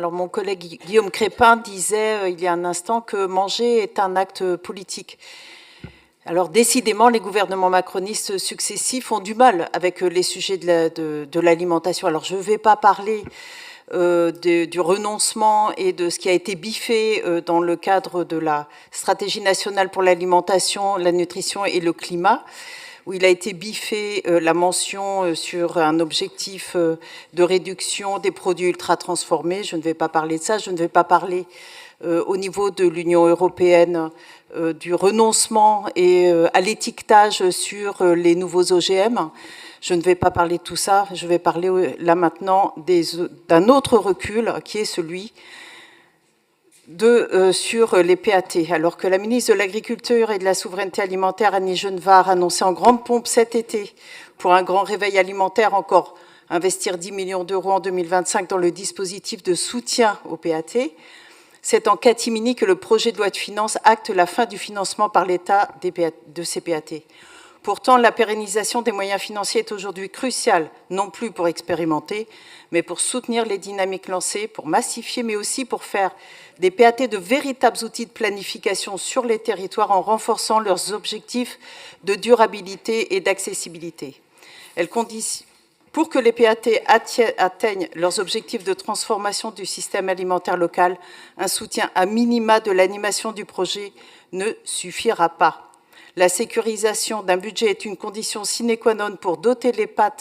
Alors, mon collègue Guillaume Crépin disait il y a un instant que manger est un acte politique. Alors, décidément, les gouvernements macronistes successifs ont du mal avec les sujets de l'alimentation. Alors, je ne vais pas parler du renoncement et de ce qui a été biffé dans le cadre de la stratégie nationale pour l'alimentation, la nutrition et le climat, où il a été biffé la mention sur un objectif de réduction des produits ultra-transformés. Je ne vais pas parler de ça. Je ne vais pas parler au niveau de l'Union européenne du renoncement et à l'étiquetage sur les nouveaux OGM. Je ne vais pas parler de tout ça. Je vais parler là maintenant d'un autre recul qui est celui sur les PAT, alors que la ministre de l'Agriculture et de la Souveraineté alimentaire, Annie Genevard, annonçait en grande pompe cet été, pour un grand réveil alimentaire, encore investir 10 millions d'euros en 2025 dans le dispositif de soutien aux PAT. C'est en catimini que le projet de loi de finances acte la fin du financement par l'État de ces PAT. Pourtant, la pérennisation des moyens financiers est aujourd'hui cruciale, non plus pour expérimenter, mais pour soutenir les dynamiques lancées, pour massifier, mais aussi pour faire des PAT de véritables outils de planification sur les territoires en renforçant leurs objectifs de durabilité et d'accessibilité. Pour que les PAT atteignent leurs objectifs de transformation du système alimentaire local, un soutien à minima de l'animation du projet ne suffira pas. La sécurisation d'un budget est une condition sine qua non pour doter les PAT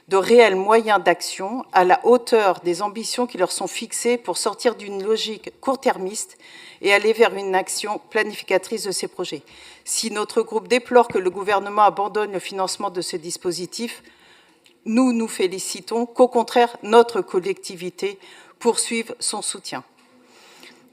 de réels moyens d'action à la hauteur des ambitions qui leur sont fixées pour sortir d'une logique court-termiste et aller vers une action planificatrice de ces projets. Si notre groupe déplore que le gouvernement abandonne le financement de ce dispositif, nous nous félicitons qu'au contraire, notre collectivité poursuive son soutien.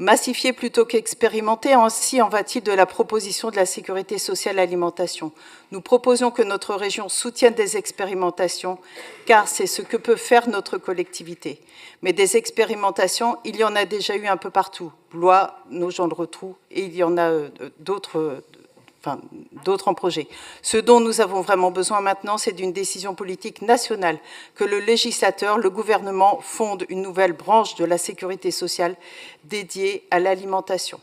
Massifier plutôt qu'expérimenter, ainsi en va-t-il de la proposition de la sécurité sociale alimentation. Nous proposons que notre région soutienne des expérimentations, car c'est ce que peut faire notre collectivité. Mais des expérimentations, il y en a déjà eu un peu partout. Blois, Nogent-le-Rotrou, et il y en a d'autres en projet. Ce dont nous avons vraiment besoin maintenant, c'est d'une décision politique nationale, que le législateur, le gouvernement, fonde une nouvelle branche de la sécurité sociale dédiée à l'alimentation.